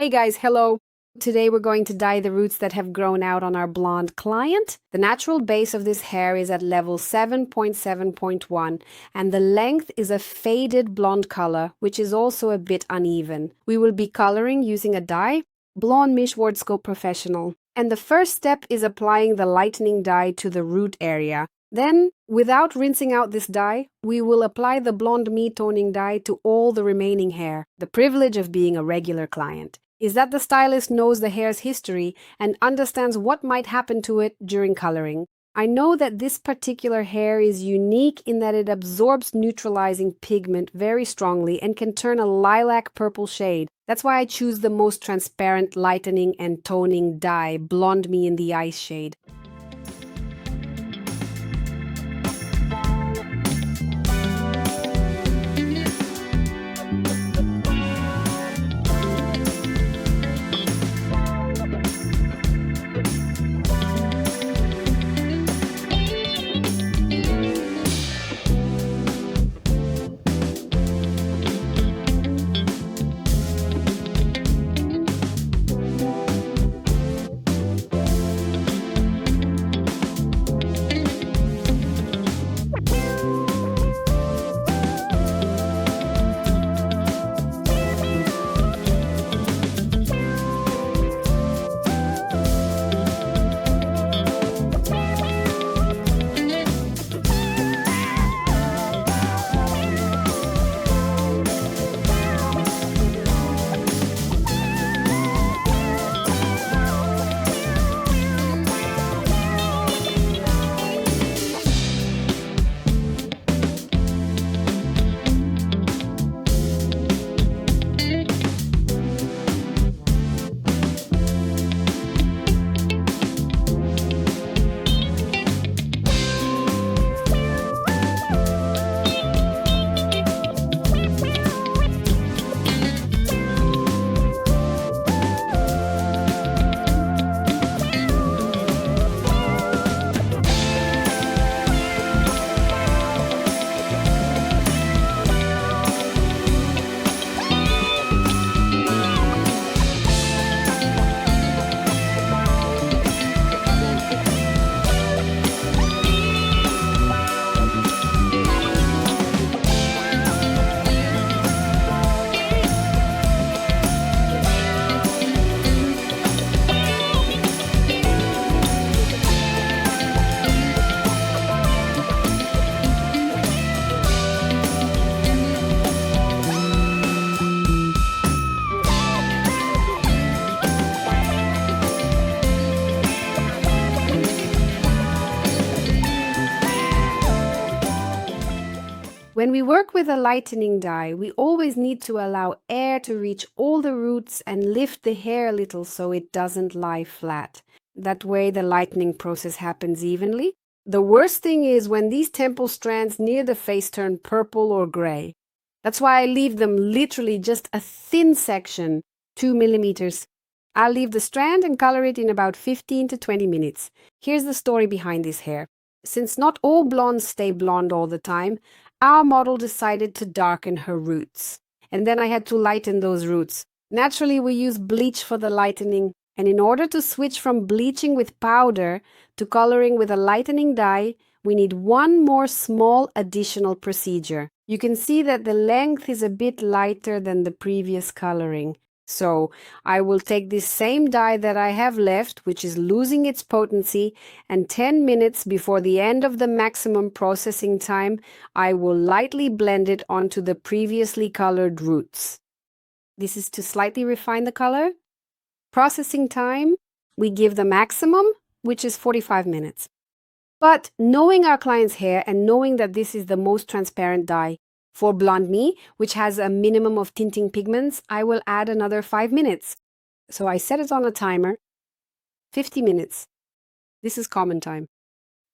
Hey guys, hello. Today we're going to dye the roots that have grown out on our blonde client. The natural base of this hair is at level 7.7.1 and the length is a faded blonde color, which is also a bit uneven. We will be coloring using a dye, Blonde Schwarzkopf Professional. And the first step is applying the lightening dye to the root area. Then, without rinsing out this dye, we will apply the Blonde Me toning dye to all the remaining hair. The privilege of being a regular client is that the stylist knows the hair's history and understands what might happen to it during coloring. I know that this particular hair is unique in that it absorbs neutralizing pigment very strongly and can turn a lilac purple shade. That's why I choose the most transparent lightening and toning dye, Blonde Me in the Ice shade. When we work with a lightening dye, we always need to allow air to reach all the roots and lift the hair a little so it doesn't lie flat. That way the lightening process happens evenly. The worst thing is when these temple strands near the face turn purple or gray. That's why I leave them literally just a thin section, 2 millimeters. I'll leave the strand and color it in about 15 to 20 minutes. Here's the story behind this hair. Since not all blondes stay blonde all the time, our model decided to darken her roots. And then I had to lighten those roots. Naturally, we use bleach for the lightening. And in order to switch from bleaching with powder to coloring with a lightening dye, we need one more small additional procedure. You can see that the length is a bit lighter than the previous coloring. So I will take this same dye that I have left, which is losing its potency, and 10 minutes before the end of the maximum processing time, I will lightly blend it onto the previously colored roots. This is to slightly refine the color. Processing time, we give the maximum, which is 45 minutes. But knowing our client's hair and knowing that this is the most transparent dye, for Blonde Me, which has a minimum of tinting pigments, I will add another 5 minutes. So I set it on a timer, 50 minutes. This is common time.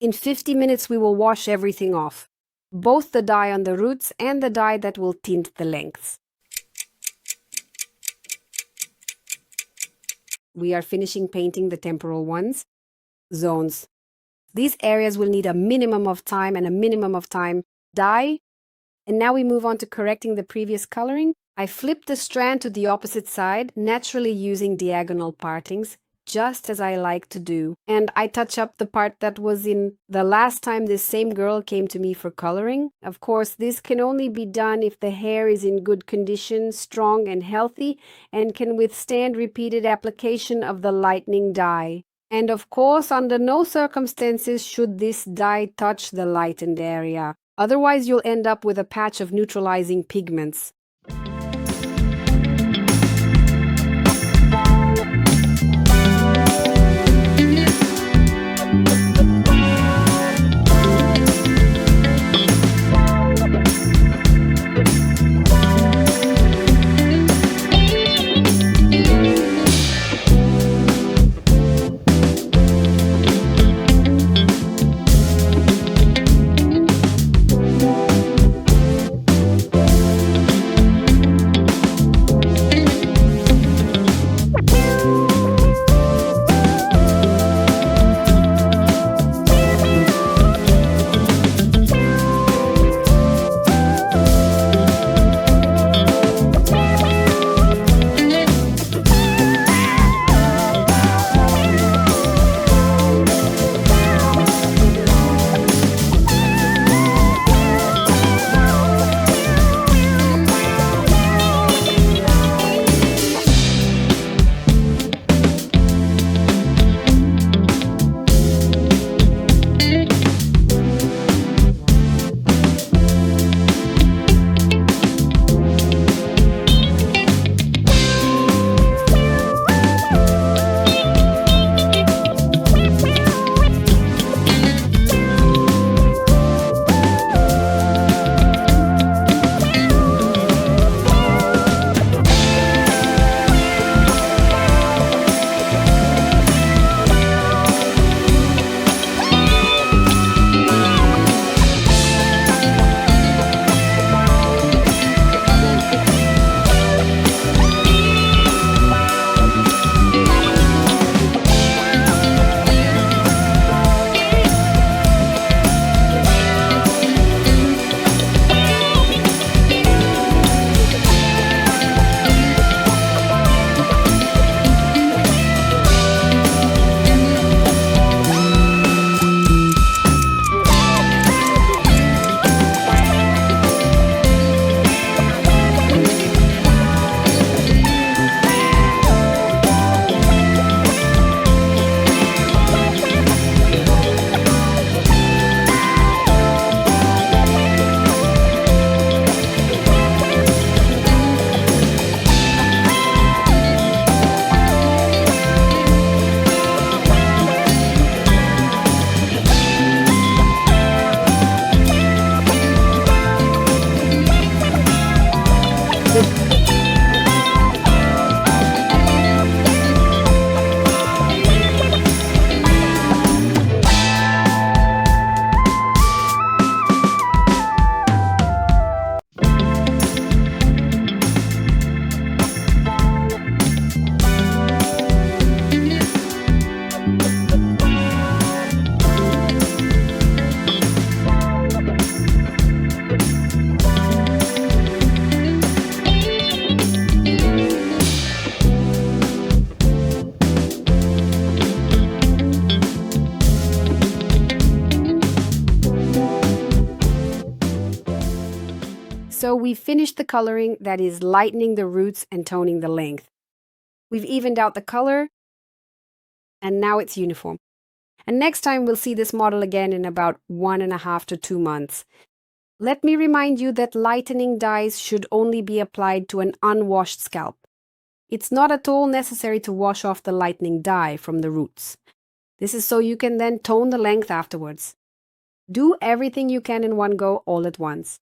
In 50 minutes, we will wash everything off, both the dye on the roots and the dye that will tint the lengths. We are finishing painting the temporal zones. These areas will need a minimum of time and a minimum of time dye. And now we move on to correcting the previous coloring. I flip the strand to the opposite side, naturally using diagonal partings, just as I like to do. And I touch up the part that was in the last time this same girl came to me for coloring. Of course, this can only be done if the hair is in good condition, strong and healthy, and can withstand repeated application of the lightening dye. And of course, under no circumstances should this dye touch the lightened area. Otherwise, you'll end up with a patch of neutralizing pigments. So we've finished the coloring, that is lightening the roots and toning the length. We've evened out the color, and now it's uniform. And next time we'll see this model again in about 1.5 to 2 months. Let me remind you that lightening dyes should only be applied to an unwashed scalp. It's not at all necessary to wash off the lightening dye from the roots. This is so you can then tone the length afterwards. Do everything you can in one go all at once.